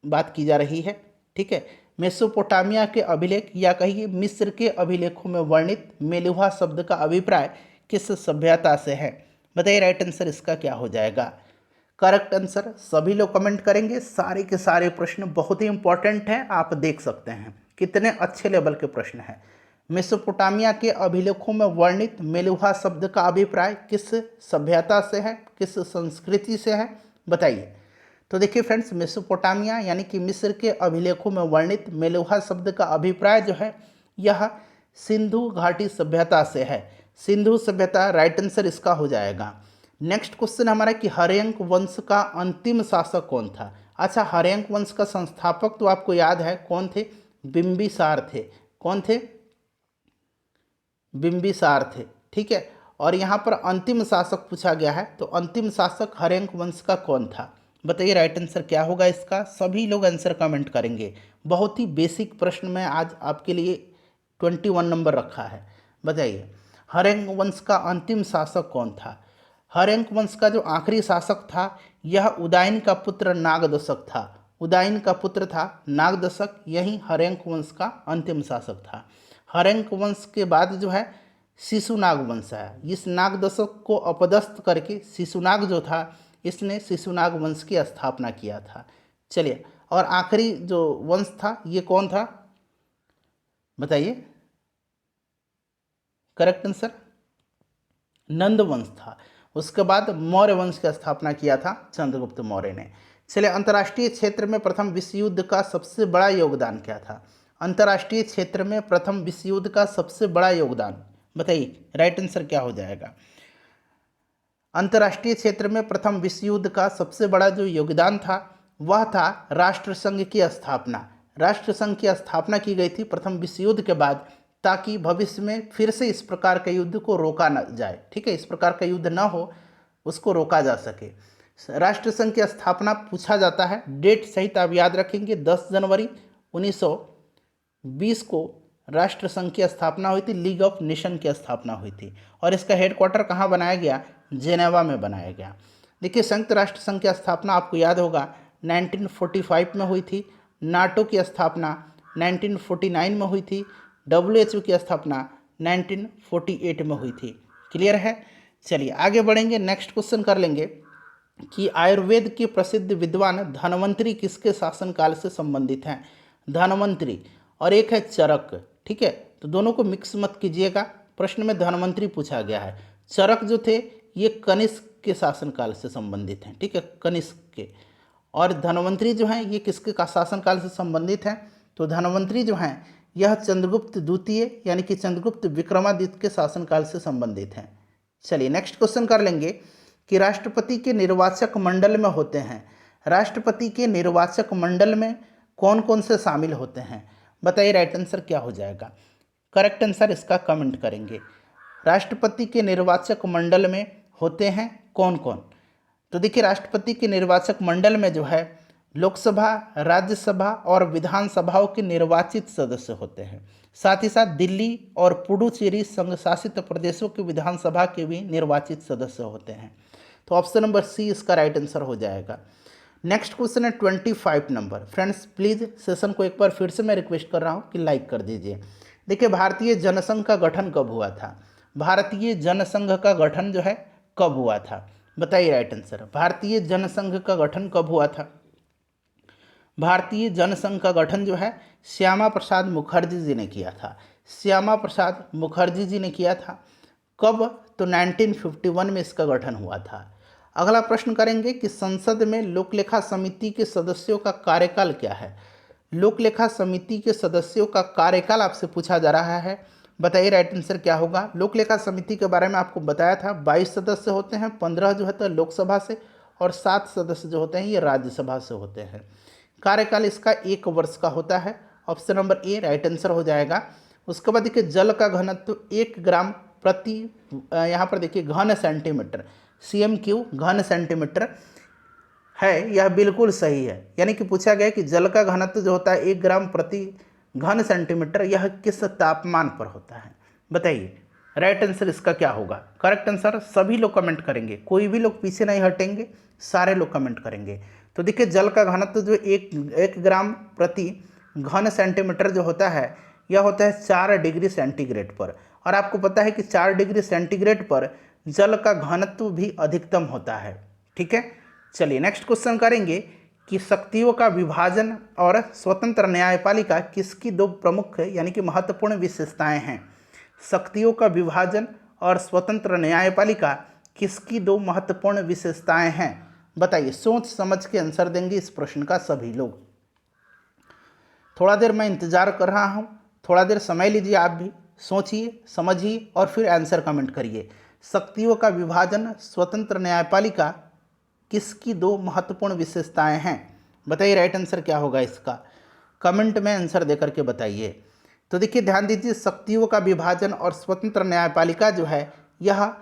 बात की जा रही है। ठीक है, मेसोपोटामिया के अभिलेख या कहिए मिस्र के अभिलेखों में वर्णित मेलुहा शब्द का अभिप्राय किस सभ्यता से है? बताइए राइट आंसर इसका क्या हो जाएगा? करेक्ट आंसर सभी लोग कमेंट करेंगे। सारे के सारे प्रश्न बहुत ही इंपॉर्टेंट हैं, आप देख सकते हैं कितने अच्छे लेवल के प्रश्न हैं। मेसोपोटामिया के अभिलेखों में वर्णित मेलुहा शब्द का अभिप्राय किस सभ्यता से है, किस संस्कृति से है? बताइए। तो देखिए फ्रेंड्स, मेसोपोटामिया यानी कि मिस्र के अभिलेखों में वर्णित मेलुहा शब्द का अभिप्राय जो है यह सिंधु घाटी सभ्यता से है। सिंधु सभ्यता राइट आंसर इसका हो जाएगा। नेक्स्ट क्वेश्चन हमारा कि हर्यंक वंश का अंतिम शासक कौन था? अच्छा, हर्यंक वंश का संस्थापक तो आपको याद है कौन थे? बिंबिसार थे। कौन थे? बिंबिसार थे। ठीक है, और यहाँ पर अंतिम शासक पूछा गया है, तो अंतिम शासक हर्यंक वंश का कौन था? बताइए राइट आंसर क्या होगा इसका? सभी लोग आंसर कमेंट करेंगे। बहुत ही बेसिक प्रश्न में आज आपके लिए 21 नंबर रखा है। बताइए हर्यंक वंश का अंतिम शासक कौन था? हर्यंक वंश का जो आखिरी शासक था यह उदायन का पुत्र नागदशक था। उदायन का पुत्र था नागदशक, यही हर्यंक वंश का अंतिम शासक था। हर्यंक वंश के बाद जो है शिशुनाग वंश है। इस नागदशक को अपदस्थ करके शिशुनाग जो था इसने शिशुनाग वंश की स्थापना किया था। चलिए, और आखिरी जो वंश था ये कौन था? बताइए। करेक्ट आंसर नंद वंश था। उसके बाद मौर्य वंश की स्थापना किया था चंद्रगुप्त मौर्य ने। चलिए, अंतर्राष्ट्रीय क्षेत्र में प्रथम विश्व युद्ध का सबसे बड़ा योगदान क्या था? अंतर्राष्ट्रीय क्षेत्र में प्रथम विश्व युद्ध का सबसे बड़ा योगदान बताइए, राइट आंसर क्या हो जाएगा? अंतर्राष्ट्रीय क्षेत्र में प्रथम विश्व युद्ध का सबसे बड़ा जो योगदान था वह था राष्ट्रसंघ की स्थापना। राष्ट्रसंघ की स्थापना की गई थी प्रथम विश्व युद्ध के बाद, ताकि भविष्य में फिर से इस प्रकार के युद्ध को रोका न जाए। ठीक है, इस प्रकार का युद्ध न हो उसको रोका जा सके। राष्ट्रसंघ की स्थापना पूछा जाता है, डेट सहित आप याद रखेंगे 10 जनवरी 1920 को राष्ट्रसंघ की स्थापना हुई थी, लीग ऑफ नेशन की स्थापना हुई थी। और इसका हेडक्वार्टर कहाँ बनाया गया? जेनेवा में बनाया गया। देखिए संयुक्त राष्ट्र संघ की स्थापना आपको याद होगा 1945 में हुई थी। नाटो की स्थापना 1949 में हुई थी। WHO की स्थापना 1948 में हुई थी। क्लियर है? चलिए आगे बढ़ेंगे, नेक्स्ट क्वेश्चन कर लेंगे कि आयुर्वेद के प्रसिद्ध विद्वान धन्वंतरी किसके शासनकाल से संबंधित हैं? धन्वंतरी और एक है चरक। ठीक है, तो दोनों को मिक्स मत कीजिएगा, प्रश्न में धन्वंतरी पूछा गया है। चरक जो थे ये कनिष्क के शासनकाल से संबंधित हैं। ठीक है, कनिष्क के। और धन्वंतरी जो हैं ये किसके का शासनकाल से संबंधित हैं? तो धन्वंतरी जो हैं यह चंद्रगुप्त द्वितीय यानी कि चंद्रगुप्त विक्रमादित्य के शासनकाल से संबंधित हैं। चलिए नेक्स्ट क्वेश्चन कर लेंगे कि राष्ट्रपति के निर्वाचक मंडल में होते हैं, राष्ट्रपति के निर्वाचक मंडल में कौन कौन से शामिल होते हैं? बताइए राइट आंसर क्या हो जाएगा? करेक्ट आंसर इसका कमेंट करेंगे। राष्ट्रपति के निर्वाचक मंडल में होते हैं कौन कौन? तो देखिए राष्ट्रपति के निर्वाचक मंडल में जो है लोकसभा, राज्यसभा और विधानसभाओं के निर्वाचित सदस्य होते हैं। साथ ही साथ दिल्ली और पुडुचेरी संघ शासित प्रदेशों के विधानसभा के भी निर्वाचित सदस्य होते हैं। तो ऑप्शन नंबर सी इसका राइट आंसर हो जाएगा। नेक्स्ट क्वेश्चन है 25 नंबर। फ्रेंड्स प्लीज़ सेशन को एक बार फिर से मैं रिक्वेस्ट कर रहा हूँ कि लाइक कर दीजिए। देखिए भारतीय जनसंघ का गठन कब हुआ था? भारतीय जनसंघ का गठन जो है कब हुआ था? बताइए राइट आंसर। भारतीय जनसंघ का गठन कब हुआ था? भारतीय जनसंघ का गठन जो है श्यामा प्रसाद मुखर्जी जी ने किया था। श्यामा प्रसाद मुखर्जी जी ने किया था। कब? तो 1951 में इसका गठन हुआ था। अगला प्रश्न करेंगे कि संसद में लोकलेखा समिति के सदस्यों का कार्यकाल क्या है? लोकलेखा समिति के सदस्यों का कार्यकाल आपसे पूछा जा रहा है। बताइए राइट आंसर क्या होगा। लोक लेखा समिति के बारे में आपको बताया था, 22 सदस्य होते हैं, 15 जो है तो लोकसभा से और 7 सदस्य जो होते हैं ये राज्यसभा से होते हैं। कार्यकाल इसका 1 वर्ष का होता है। Option number A right answer हो जाएगा। उसके बाद देखिए जल का घनत्व 1 ग्राम प्रति यहाँ पर देखिए घन सेंटीमीटर, CM³ घन सेंटीमीटर है, यह बिल्कुल सही है। यानी कि पूछा गया कि जल का घनत्व जो होता है 1 ग्राम प्रति घन सेंटीमीटर, यह किस तापमान पर होता है। बताइए राइट आंसर इसका क्या होगा। करेक्ट आंसर सभी लोग कमेंट करेंगे, कोई भी लोग पीछे नहीं हटेंगे, सारे लोग कमेंट करेंगे। तो देखिए जल का घनत्व जो एक ग्राम प्रति घन सेंटीमीटर जो होता है यह होता है 4 डिग्री सेंटीग्रेड पर। और आपको पता है कि 4 डिग्री सेंटीग्रेड पर जल का घनत्व भी अधिकतम होता है। ठीक है, चलिए नेक्स्ट क्वेश्चन करेंगे कि शक्तियों का विभाजन और स्वतंत्र न्यायपालिका किसकी 2 प्रमुख यानी कि महत्वपूर्ण विशेषताएं हैं। शक्तियों का विभाजन और स्वतंत्र न्यायपालिका किसकी 2 महत्वपूर्ण विशेषताएं हैं। बताइए, सोच समझ के आंसर देंगे इस प्रश्न का सभी लोग। थोड़ा देर मैं इंतजार कर रहा हूं, थोड़ा देर समय लीजिए, आप भी सोचिए समझिए और फिर आंसर कमेंट करिए। शक्तियों का विभाजन स्वतंत्र न्यायपालिका किसकी 2 महत्वपूर्ण विशेषताएं हैं। बताइए राइट आंसर क्या होगा इसका, कमेंट में आंसर देकर के बताइए। तो देखिए ध्यान दीजिए, शक्तियों का विभाजन और स्वतंत्र न्यायपालिका जो है यह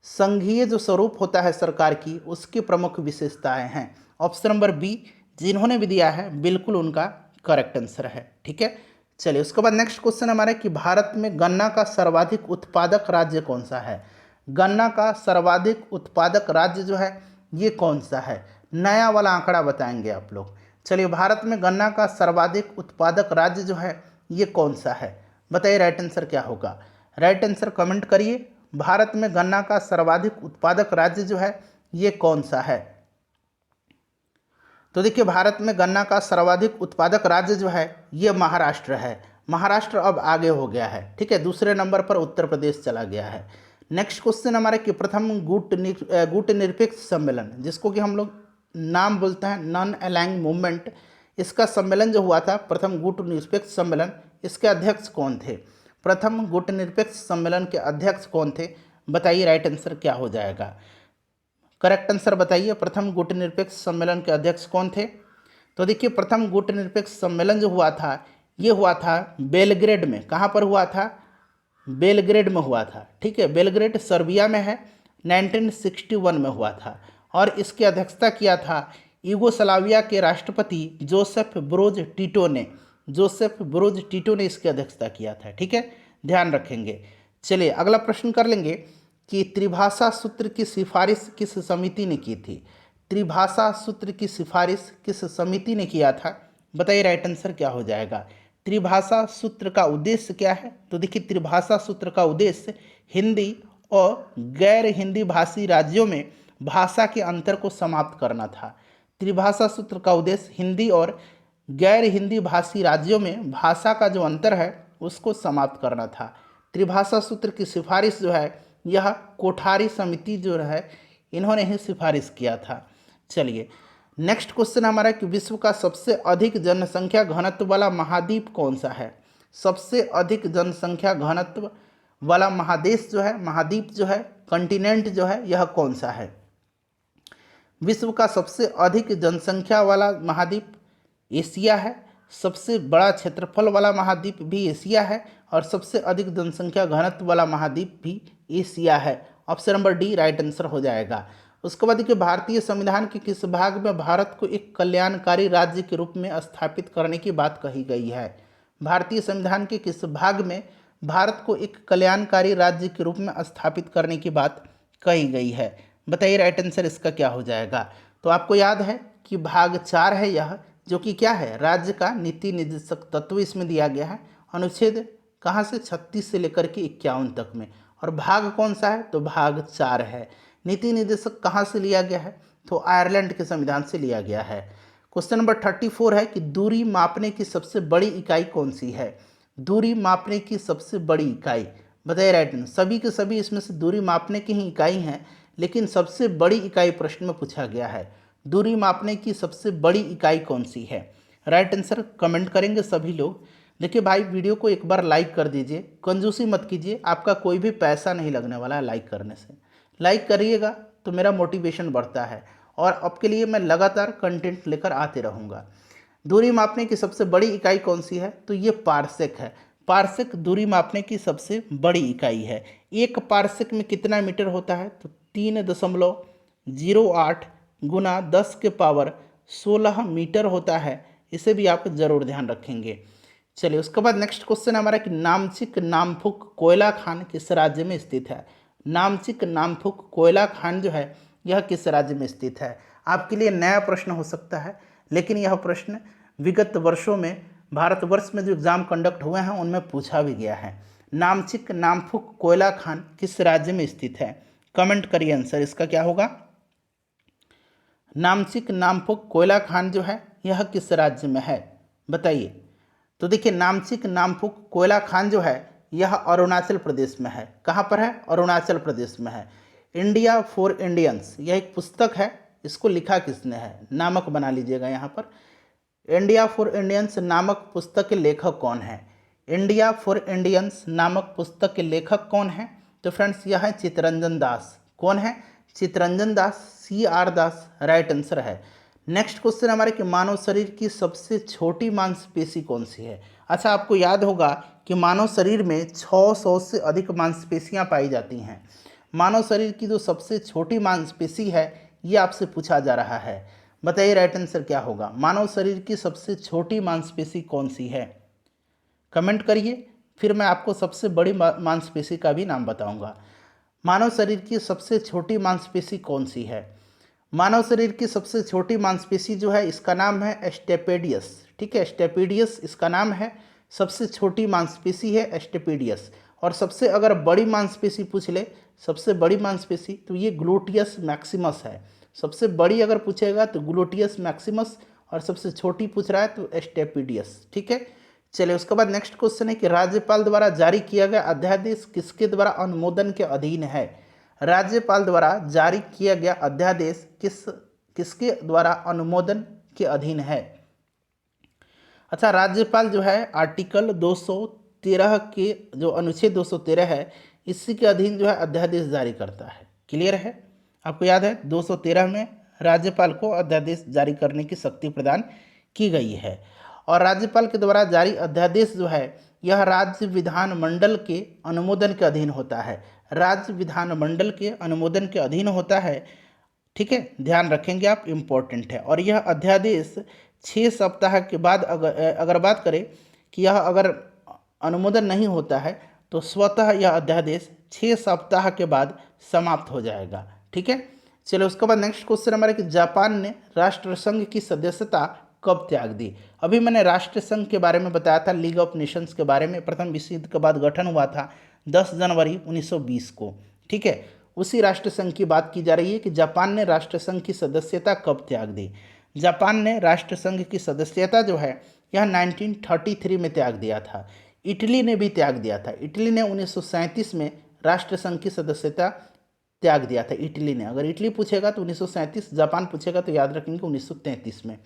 संघीय जो स्वरूप होता है सरकार की उसकी प्रमुख विशेषताएं हैं। ऑप्शन नंबर बी जिन्होंने भी दिया है बिल्कुल उनका करेक्ट आंसर है। ठीक है, चलिए उसके बाद नेक्स्ट क्वेश्चन हमारा कि भारत में गन्ना का सर्वाधिक उत्पादक राज्य कौन सा है। गन्ना का सर्वाधिक उत्पादक राज्य जो है ये कौन सा है, नया वाला आंकड़ा बताएंगे आप लोग। चलिए भारत में गन्ना का सर्वाधिक उत्पादक राज्य जो है ये कौन सा है। बताइए राइट आंसर क्या होगा। राइट आंसर कमेंट करिए, भारत में गन्ना का सर्वाधिक उत्पादक राज्य जो है ये कौन सा है। तो देखिए भारत में गन्ना का सर्वाधिक उत्पादक राज्य जो है ये महाराष्ट्र है। महाराष्ट्र अब आगे हो गया है। ठीक है, दूसरे नंबर पर उत्तर प्रदेश चला गया है। नेक्स्ट क्वेश्चन हमारे कि प्रथम गुट निरपेक्ष सम्मेलन, जिसको कि हम लोग नाम बोलते हैं नॉन अलाइंग मूवमेंट, इसका सम्मेलन जो हुआ था प्रथम गुट निरपेक्ष सम्मेलन, इसके अध्यक्ष कौन थे। प्रथम गुट निरपेक्ष सम्मेलन के अध्यक्ष कौन थे। बताइए राइट आंसर क्या हो जाएगा। करेक्ट आंसर बताइए, प्रथम गुट निरपेक्ष सम्मेलन के अध्यक्ष कौन थे। तो देखिए प्रथम गुट निरपेक्ष सम्मेलन जो हुआ था ये हुआ था बेलग्रेड में। कहाँ पर हुआ था, बेलग्रेड में हुआ था। ठीक है, बेलग्रेड सर्बिया में है, 1961 में हुआ था। और इसकी अध्यक्षता किया था यूगोस्लाविया के राष्ट्रपति जोसेफ ब्रोज टिटो ने। जोसेफ ब्रोज टिटो ने इसकी अध्यक्षता किया था। ठीक है, ध्यान रखेंगे। चलिए अगला प्रश्न कर लेंगे कि त्रिभाषा सूत्र की सिफारिश किस समिति ने की थी। त्रिभाषा सूत्र की सिफारिश किस समिति ने किया था। बताइए राइट आंसर क्या हो जाएगा। त्रिभाषा सूत्र का उद्देश्य क्या है। तो देखिए त्रिभाषा सूत्र का उद्देश्य हिंदी और गैर हिंदी भाषी राज्यों में भाषा के अंतर को समाप्त करना था। त्रिभाषा सूत्र का उद्देश्य हिंदी और गैर हिंदी भाषी राज्यों में भाषा का जो अंतर है उसको समाप्त करना था। त्रिभाषा सूत्र की सिफारिश जो है यह कोठारी समिति जो है इन्होंने ही सिफारिश किया था। चलिए नेक्स्ट क्वेश्चन हमारा कि विश्व का सबसे अधिक जनसंख्या घनत्व वाला महाद्वीप कौन सा है। सबसे अधिक जनसंख्या घनत्व वाला महादेश जो है, महाद्वीप जो है, कंटिनेंट जो है, यह कौन सा है। विश्व का सबसे अधिक जनसंख्या वाला महाद्वीप एशिया है। सबसे बड़ा क्षेत्रफल वाला महाद्वीप भी एशिया है और सबसे अधिक जनसंख्या घनत्व वाला महाद्वीप भी एशिया है। Option number D right answer हो जाएगा। उसके बाद देखिए भारतीय संविधान के किस भाग में भारत को एक कल्याणकारी राज्य के रूप में स्थापित करने की बात कही गई है। भारतीय संविधान के किस भाग में भारत को एक कल्याणकारी राज्य के रूप में स्थापित करने की बात कही गई है। बताइए राइट आंसर इसका क्या हो जाएगा। तो आपको याद है कि भाग 4 है यह, जो कि क्या है, राज्य का नीति निर्देशक तत्व इसमें दिया गया है। अनुच्छेद कहाँ से 36 से लेकर के 51 तक में। और भाग कौन सा है, तो भाग 4 है। नीति निर्देशक कहाँ से लिया गया है, तो आयरलैंड के संविधान से लिया गया है। क्वेश्चन नंबर 34 है कि दूरी मापने की सबसे बड़ी इकाई कौन सी है। दूरी मापने की सबसे बड़ी इकाई, बताइए राइट आंसर। सभी के सभी इसमें से दूरी मापने की ही इकाई हैं, लेकिन सबसे बड़ी इकाई प्रश्न में पूछा गया है। दूरी मापने की सबसे बड़ी इकाई कौन सी है। राइट आंसर कमेंट करेंगे सभी लोग। देखिए भाई, वीडियो को एक बार लाइक कर दीजिए, कंजूसी मत कीजिए, आपका कोई भी पैसा नहीं लगने वाला है लाइक करने से। लाइक करिएगा तो मेरा मोटिवेशन बढ़ता है और आपके लिए मैं लगातार कंटेंट लेकर आते रहूँगा। दूरी मापने की सबसे बड़ी इकाई कौन सी है? तो ये पारसेक है। पारसेक दूरी मापने की सबसे बड़ी इकाई है। एक पारसेक में कितना मीटर होता है? तो 3.08 गुना 10 के पावर 16 मीटर होता है। इसे भी आप जरूर ध्यान रखेंगे। चलिए, उसके बाद नेक्स्ट क्वेश्चन हमारा कि नामचिक नामफुक कोयला खान किस राज्य में स्थित है? नामचिक नामफुक कोयला खान जो है यह किस राज्य में स्थित है? आपके लिए नया प्रश्न हो सकता है, लेकिन यह प्रश्न विगत वर्षों में भारतवर्ष में जो एग्जाम कंडक्ट हुए हैं उनमें पूछा भी गया है। नामचिक नामफुक कोयला खान किस राज्य में स्थित है? कमेंट करिए आंसर इसका क्या होगा। नामचिक नामफुक कोयला खान जो है यह किस राज्य में है, बताइए। तो देखिए, नामचिक नामफुक कोयला खान जो है यह अरुणाचल प्रदेश में है। कहाँ पर है? अरुणाचल प्रदेश में है। इंडिया फॉर इंडियंस यह एक पुस्तक है, इसको लिखा किसने है? नामक बना लीजिएगा यहाँ पर। इंडिया फॉर इंडियंस नामक पुस्तक के लेखक कौन है? इंडिया फॉर इंडियंस नामक पुस्तक के लेखक कौन है? तो फ्रेंड्स यह है चित्तरंजन दास। कौन है? चित्तरंजन दास, CR दास राइट आंसर है। नेक्स्ट क्वेश्चन हमारे कि मानव शरीर की सबसे छोटी मांसपेशी कौन सी है? अच्छा, आपको याद होगा कि मानव शरीर में 600 से अधिक मांसपेशियां पाई जाती हैं। मानव शरीर की जो सबसे छोटी मांसपेशी है ये आपसे पूछा जा रहा है। बताइए राइट आंसर क्या होगा। मानव शरीर की सबसे छोटी मांसपेशी कौन सी है? कमेंट करिए, फिर मैं आपको सबसे बड़ी मांसपेशी का भी नाम बताऊंगा। मानव शरीर की सबसे छोटी मांसपेशी कौन सी है? मानव शरीर की सबसे छोटी मांसपेशी जो है इसका नाम है स्टेपेडियस। ठीक है, स्टेपेडियस इसका नाम है। सबसे छोटी मांसपेशी है स्टेपेडियस। और सबसे अगर बड़ी मांसपेशी पूछ ले, सबसे बड़ी मांसपेशी, तो ये ग्लूटियस मैक्सिमस है। सबसे बड़ी अगर पूछेगा तो ग्लूटियस मैक्सिमस, और सबसे छोटी पूछ रहा है तो स्टेपेडियस। ठीक है, चलिए उसके बाद नेक्स्ट क्वेश्चन है कि राज्यपाल द्वारा जारी किया गया अध्यादेश किसके द्वारा अनुमोदन के अधीन है? राज्यपाल द्वारा जारी किया गया अध्यादेश किसके द्वारा अनुमोदन के अधीन है? अच्छा, राज्यपाल जो है आर्टिकल 213 के जो अनुच्छेद 213 है इसी के अधीन जो है अध्यादेश जारी करता है। क्लियर है? आपको याद है 213 में राज्यपाल को अध्यादेश जारी करने की शक्ति प्रदान की गई है। और राज्यपाल के द्वारा जारी अध्यादेश जो है यह राज्य विधानमंडल के अनुमोदन के अधीन होता है। राज्य विधानमंडल के अनुमोदन के अधीन होता है। ठीक है, ध्यान रखेंगे आप, इम्पोर्टेंट है। और यह अध्यादेश 6 सप्ताह के बाद अगर बात करें कि यह अगर अनुमोदन नहीं होता है तो स्वतः यह अध्यादेश 6 सप्ताह के बाद समाप्त हो जाएगा। ठीक है, चलो उसके बाद नेक्स्ट क्वेश्चन हमारा कि जापान ने राष्ट्रसंघ की सदस्यता कब त्याग दी? अभी मैंने राष्ट्रसंघ के बारे में बताया था, लीग ऑफ नेशंस के बारे में। प्रथम विश्व युद्ध के बाद गठन हुआ था 10 जनवरी 1920 को। ठीक है, उसी राष्ट्रसंघ की बात की जा रही है कि जापान ने राष्ट्रसंघ की सदस्यता कब त्याग दी। जापान ने राष्ट्रसंघ की सदस्यता जो है यह 1933 में त्याग दिया था। इटली ने भी त्याग दिया था। इटली ने 1937 में राष्ट्रसंघ की सदस्यता त्याग दिया था। इटली ने, अगर इटली पूछेगा तो 1937, जापान पूछेगा तो याद रखेंगे 1933 में।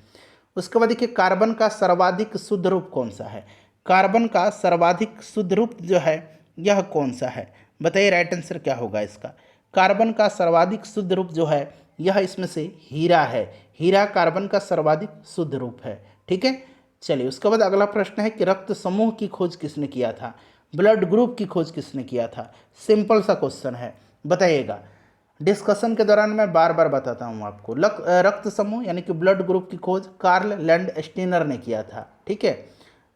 उसके बाद देखिए, कार्बन का सर्वाधिक शुद्ध रूप कौन सा है? कार्बन का सर्वाधिक शुद्ध रूप जो है यह कौन सा है? बताइए राइट आंसर क्या होगा इसका। कार्बन का सर्वाधिक शुद्ध रूप जो है यह इसमें से हीरा है। हीरा कार्बन का सर्वाधिक शुद्ध रूप है। ठीक है, चलिए उसके बाद अगला प्रश्न है कि रक्त समूह की खोज किसने किया था? ब्लड ग्रुप की खोज किसने किया था? सिंपल सा क्वेश्चन है, बताइएगा। डिस्कशन के दौरान मैं बार बार बताता हूँ आपको। रक्त समूह यानी कि ब्लड ग्रुप की खोज कार्ल लैंड स्टीनर ने किया था। ठीक है,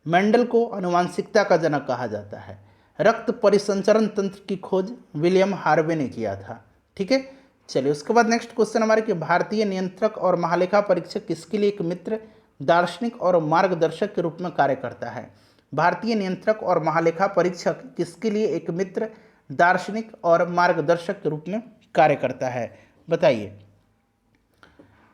मेंडल को आनुवांशिकता का जनक कहा जाता है। रक्त परिसंचरण तंत्र की खोज विलियम हार्वे ने किया था। ठीक है, चलिए उसके बाद नेक्स्ट क्वेश्चन हमारे कि भारतीय नियंत्रक और महालेखा परीक्षक किसके लिए एक मित्र, दार्शनिक और मार्गदर्शक के रूप में कार्य करता है? भारतीय नियंत्रक और महालेखा परीक्षक किसके लिए एक मित्र, दार्शनिक और मार्गदर्शक के रूप में कार्य करता है? बताइए।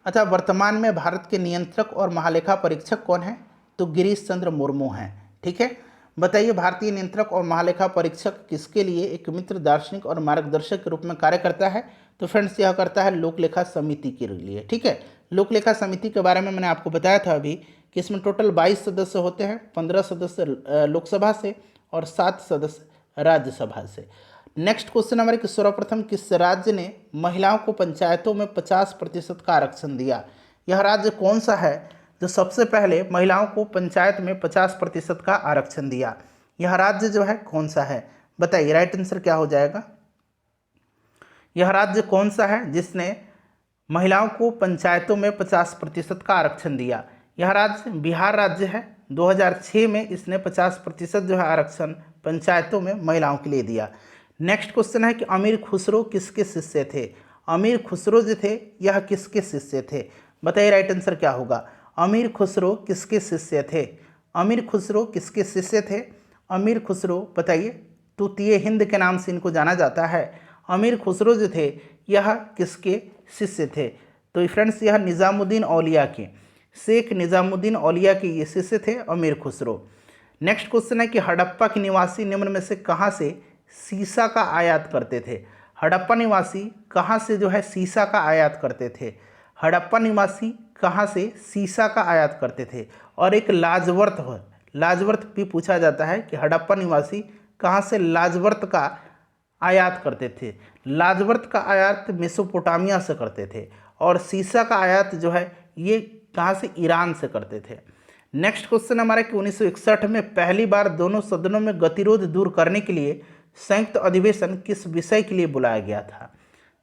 अच्छा, वर्तमान में भारत के नियंत्रक और महालेखा परीक्षक कौन है? तो गिरीश चंद्र मुर्मू हैं। ठीक है, बताइए भारतीय नियंत्रक और महालेखा परीक्षक किसके लिए एक मित्र, दार्शनिक और मार्गदर्शक के रूप में कार्य करता है? तो फ्रेंड्स यह करता है लोक लेखा समिति के लिए। ठीक है, लोक लेखा समिति के बारे में मैंने आपको बताया था अभी कि इसमें टोटल 22 सदस्य होते हैं, 15 सदस्य लोकसभा से और 7 सदस्य राज्यसभा से। नेक्स्ट क्वेश्चन हमारे कि सर्वप्रथम किस राज्य ने महिलाओं को पंचायतों में 50% का आरक्षण दिया? यह राज्य कौन सा है जो सबसे पहले महिलाओं को पंचायत में 50% का आरक्षण दिया? यह राज्य जो है कौन सा है, बताइए, राइट आंसर क्या हो जाएगा? यह राज्य कौन सा है जिसने महिलाओं को पंचायतों में 50% का आरक्षण दिया? यह राज्य बिहार राज्य है। 2006 में इसने 50% जो है आरक्षण पंचायतों में महिलाओं के लिए दिया। नेक्स्ट क्वेश्चन है कि अमीर खुसरो किसके शिष्य थे? अमीर खुसरो जो थे यह किसके शिष्य थे? बताइए, राइट आंसर क्या होगा? अमीर खुसरो किसके शिष्य थे? अमीर खुसरो किसके शिष्य थे? अमीर खुसरो बताइए, तूतीय हिंद के नाम से इनको जाना जाता है। अमीर खुसरो जो थे यह किसके शिष्य थे? तो फ्रेंड्स यह निज़ामुद्दीन औलिया के, शेख निज़ामुद्दीन औलिया के ये शिष्य थे अमीर खुसरो। नेक्स्ट क्वेश्चन है कि हड़प्पा के निवासी निम्न में से कहाँ से सीसा का आयात करते थे? हड़प्पा निवासी कहाँ से जो है सीसा का आयात करते थे? हड़प्पा निवासी कहाँ से सीसा का आयात करते थे? और एक लाजवर्थ भी पूछा जाता है कि हड़प्पा निवासी कहाँ से लाजवर्थ का आयात करते थे? लाजवर्थ का आयात मेसोपोटामिया से करते थे और सीसा का आयात जो है ये कहाँ से, ईरान से करते थे। नेक्स्ट क्वेश्चन हमारा कि 1961 में पहली बार दोनों सदनों में गतिरोध दूर करने के लिए संयुक्त अधिवेशन किस विषय के लिए बुलाया गया था?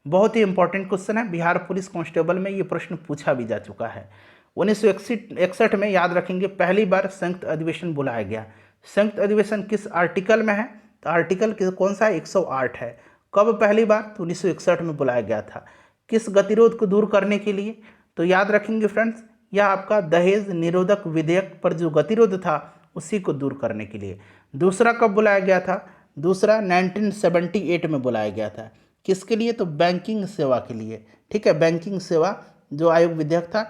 बहुत ही इंपॉर्टेंट क्वेश्चन है, बिहार पुलिस कांस्टेबल में ये प्रश्न पूछा भी जा चुका है। 1961 में याद रखेंगे पहली बार संयुक्त अधिवेशन बुलाया गया। संयुक्त अधिवेशन किस आर्टिकल में है? तो आर्टिकल कौन सा है? 108 है। कब पहली बार? तो 1961 में बुलाया गया था। किस गतिरोध को दूर करने के लिए? तो याद रखेंगे फ्रेंड्स, यह आपका दहेज निरोधक विधेयक पर जो गतिरोध था उसी को दूर करने के लिए। दूसरा कब बुलाया गया था? दूसरा 1978 में बुलाया गया था। किसके लिए? तो बैंकिंग सेवा के लिए। ठीक है, बैंकिंग सेवा जो आयोग विधेयक था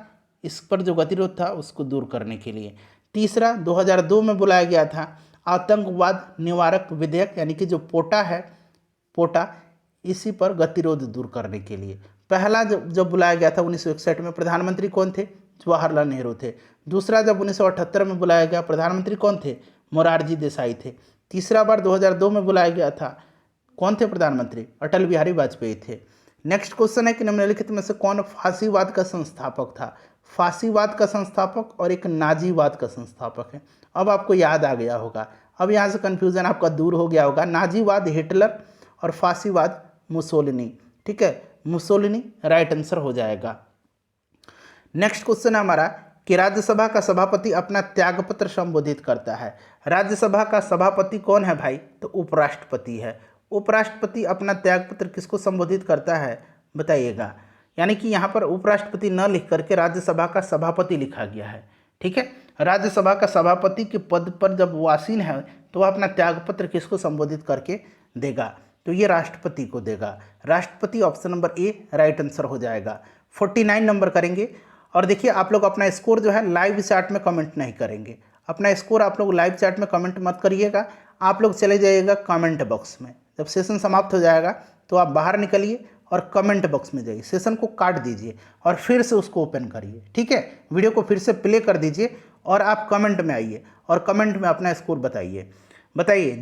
इस पर जो गतिरोध था उसको दूर करने के लिए। तीसरा 2002 में बुलाया गया था आतंकवाद निवारक विधेयक, यानी कि जो पोटा है, पोटा, इसी पर गतिरोध दूर करने के लिए। पहला जब बुलाया गया था 1961 में, प्रधानमंत्री कौन थे? जवाहरलाल नेहरू थे। दूसरा जब 1978 में बुलाया गया, प्रधानमंत्री कौन थे? मोरारजी देसाई थे। तीसरा बार 2002 में बुलाया गया था, कौन थे प्रधानमंत्री? अटल बिहारी वाजपेयी थे। नेक्स्ट क्वेश्चन है कि निम्नलिखित में से कौन फांसीवाद का संस्थापक था? फांसीवाद का संस्थापक और एक नाजीवाद का संस्थापक है। अब आपको याद आ गया होगा, अब यहाँ से कन्फ्यूजन आपका दूर हो गया होगा। नाजीवाद हिटलर और फांसीवाद मुसोलिनी। ठीक है, मुसोलिनी राइट आंसर हो जाएगा। नेक्स्ट क्वेश्चन है हमारा कि राज्यसभा का सभापति अपना त्यागपत्र संबोधित करता है। राज्यसभा का सभापति कौन है भाई? तो उपराष्ट्रपति है। उपराष्ट्रपति अपना त्यागपत्र किसको संबोधित करता है, बताइएगा? यानी कि यहाँ पर उपराष्ट्रपति न लिख करके राज्यसभा का सभापति लिखा गया है। ठीक है, राज्यसभा का सभापति के पद पर जब वो आसीन है तो वह अपना त्यागपत्र किसको संबोधित करके देगा? तो ये राष्ट्रपति को देगा। राष्ट्रपति option number A right answer हो जाएगा। 49 नंबर करेंगे। और देखिए, आप लोग अपना स्कोर जो है लाइव चैट में कमेंट नहीं करेंगे। अपना स्कोर आप लोग लाइव चैट में कमेंट मत करिएगा, आप लोग चले जाइएगा कमेंट बॉक्स में। जब सेशन समाप्त हो जाएगा तो आप बाहर निकलिए और कमेंट बॉक्स में जाइए, सेशन को काट दीजिए और फिर से उसको ओपन करिए। ठीक है, वीडियो को फिर से प्ले कर दीजिए और आप कमेंट में आइए और कमेंट में अपना स्कोर बताइए।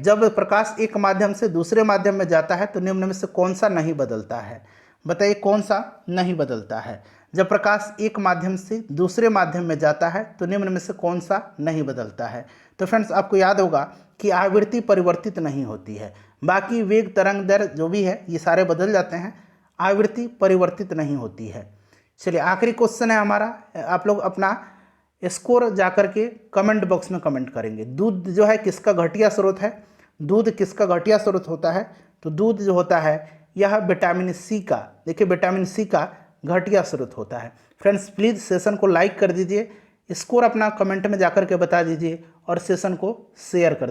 जब प्रकाश एक माध्यम से दूसरे माध्यम में जाता है तो निम्न में से कौन सा नहीं बदलता है? बताइए, कौन सा नहीं बदलता है? जब प्रकाश एक माध्यम से दूसरे माध्यम में जाता है तो निम्न में से कौन सा नहीं बदलता है? तो फ्रेंड्स आपको याद होगा कि आवृत्ति परिवर्तित नहीं होती है, बाकी वेग, तरंग दर जो भी है ये सारे बदल जाते हैं, आवृत्ति परिवर्तित नहीं होती है। चलिए, आखिरी क्वेश्चन है हमारा, आप लोग अपना स्कोर जाकर के कमेंट बॉक्स में कमेंट करेंगे। दूध जो है किसका घटिया स्रोत है? दूध किसका घटिया स्रोत होता है? तो दूध जो होता है यह विटामिन सी का, देखिए विटामिन सी का घटिया स्रोत होता है। फ्रेंड्स प्लीज़ सेशन को लाइक कर दीजिए, स्कोर अपना कमेंट में जाकर के बता दीजिए और सेशन को शेयर कर दीजिए।